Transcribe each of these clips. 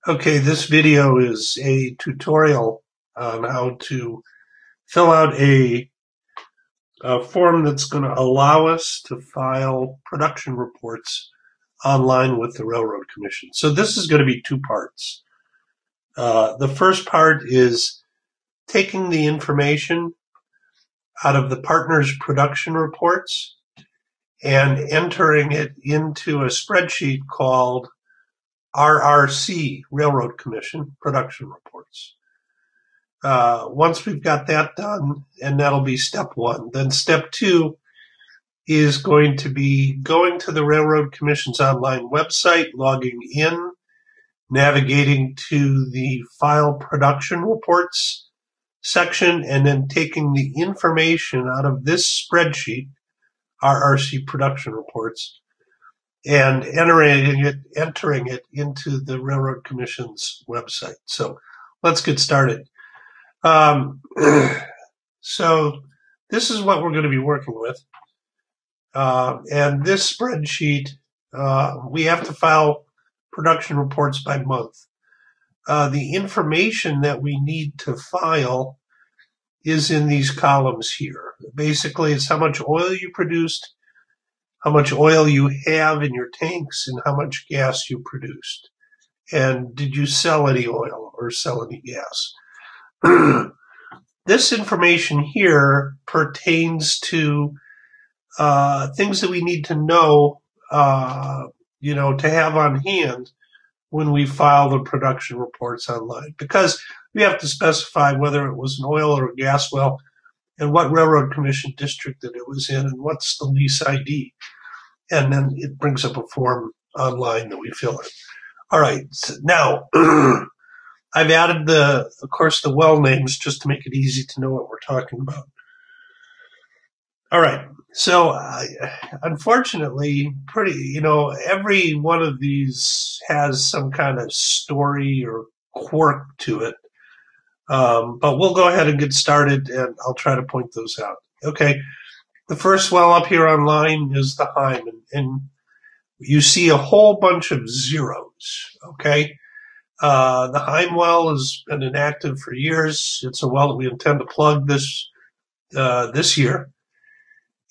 Okay, this video is a tutorial on how to fill out a form that's going to allow us to file production reports online with the Railroad Commission. So this is going to be two parts. The first part is taking the information out of the partners' production reports and entering it into a spreadsheet called RRC, Railroad Commission Production Reports. Once we've got that done, and that'll be step one, then step two is going to be going to the Railroad Commission's online website, logging in, navigating to the File Production Reports section, and then taking the information out of this spreadsheet, RRC Production Reports, and entering it into the Railroad Commission's website. So let's get started. So this is what we're going to be working with. And this spreadsheet, we have to file production reports by month. The information that we need to file is in these columns here. Basically, it's how much oil you produced, how much oil you have in your tanks, and how much gas you produced. And did you sell any oil or sell any gas? This information here pertains to things that we need to know, to have on hand when we file the production reports online, because we have to specify whether it was an oil or a gas well and what Railroad Commission district that it was in and what's the lease ID. And then it brings up a form online that we fill in. All right, so now I've added of course, the well names just to make it easy to know what we're talking about. All right, so unfortunately, every one of these has some kind of story or quirk to it. But we'll go ahead and get started, and I'll try to point those out. Okay, the first well up here online is the Heim, and you see a whole bunch of zeros, okay? The Heim well has been inactive for years. It's a well that we intend to plug this year.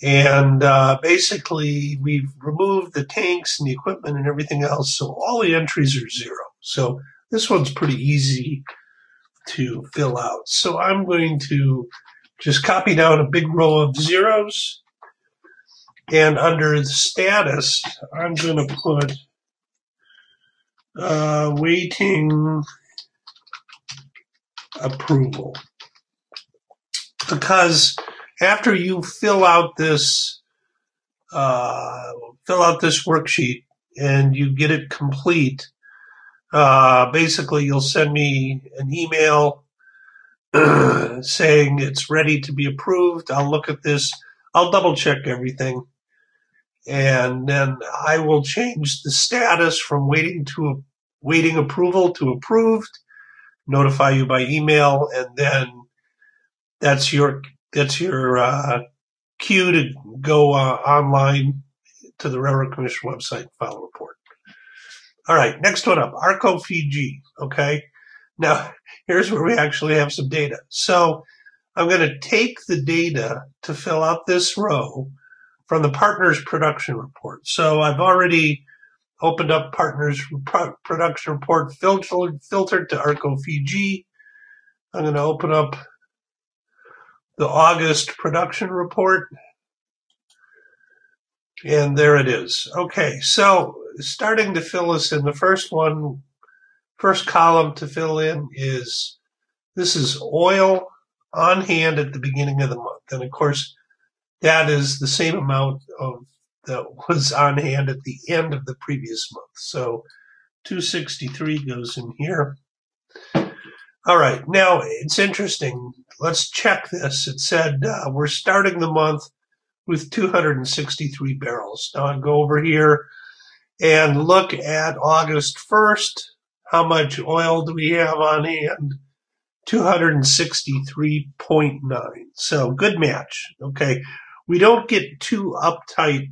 And basically, we've removed the tanks and the equipment and everything else, so all the entries are zero. So this one's pretty easy to fill out. So I'm going to just copy down a big row of zeros, and under the status, I'm going to put waiting approval, because after you fill out this worksheet and you get it complete, basically you'll send me an email saying it's ready to be approved. I'll look at this, I'll double check everything, and then I will change the status from waiting approval to approved, notify you by email, and then that's your cue to go online to the Railroad Commission website and file a report. All right, next one up, ARCO Fiji. Okay, now here's where we actually have some data. So I'm going to take the data to fill out this row from the partners production report. So I've already opened up partners production report, filtered to ARCO Fiji. I'm going to open up the August production report, and there it is. Okay, so starting to fill this in, the first column to fill in is, this is oil on hand at the beginning of the month. And of course, that is the same amount that was on hand at the end of the previous month. So 263 goes in here. All right, now it's interesting. Let's check this. It said we're starting the month with 263 barrels. Now I'll go over here and look at August 1st. How much oil do we have on hand? 263.9. So good match. Okay, we don't get too uptight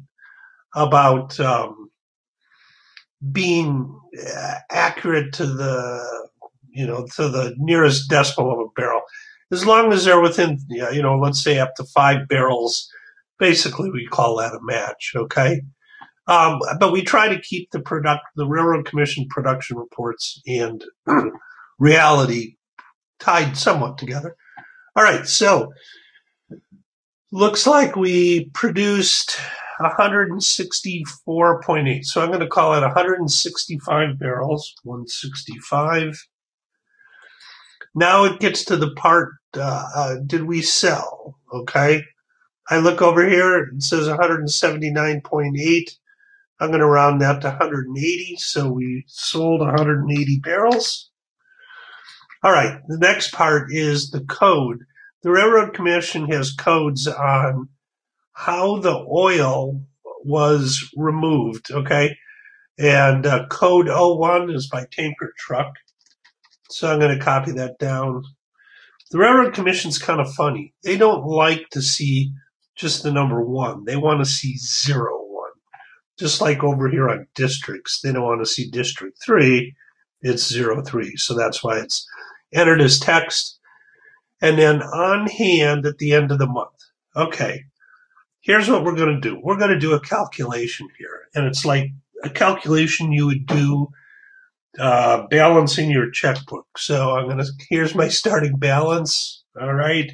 about being accurate to the, to the nearest decimal of a barrel. As long as they're within, let's say up to 5 barrels, basically we call that a match, okay? But we try to keep the Railroad Commission production reports and reality tied somewhat together. All right, so looks like we produced 164.8. So I'm going to call it 165 barrels, 165. Now it gets to the part, did we sell? Okay. I look over here, it says 179.8. I'm going to round that to 180. So we sold 180 barrels. All right. The next part is the code. The Railroad Commission has codes on how the oil was removed. Okay. And code 01 is by tanker truck. So I'm going to copy that down. The Railroad Commission's kind of funny. They don't like to see just the number 1. They want to see 01. Just like over here on districts, they don't want to see District 3. It's 03. So that's why it's entered as text. And then on hand at the end of the month. Okay, here's what we're going to do. We're going to do a calculation here. And it's like a calculation you would do balancing your checkbook. So here's my starting balance. All right.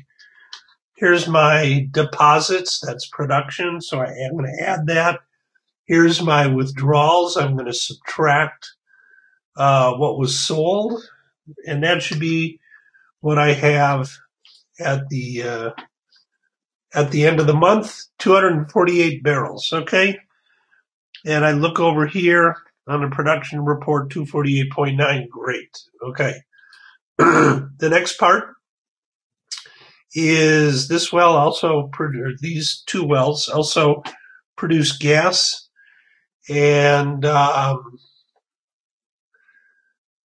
Here's my deposits. That's production. So I am going to add that. Here's my withdrawals. I'm going to subtract what was sold. And that should be what I have at the end of the month, 248 barrels. Okay. And I look over here on the production report, 248.9. Great. Okay. The next part is this well also, these 2 wells also produce gas. And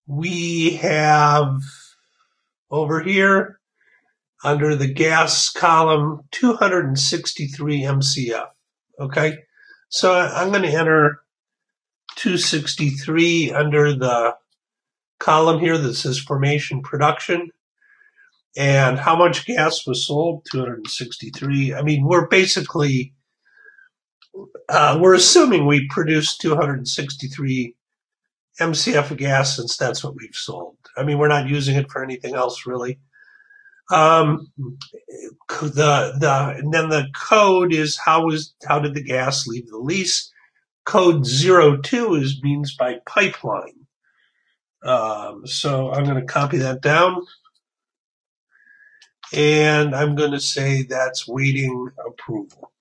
we have over here under the gas column 263 MCF. Okay. So I'm going to enter 263 under the column here that says formation production. And how much gas was sold? 263. I mean, we're basically, we're assuming we produced 263 MCF of gas since that's what we've sold. I mean, we're not using it for anything else really. And then the code is how did the gas leave the lease? Code 02 means by pipeline. So I'm going to copy that down. And I'm going to say that's waiting approval.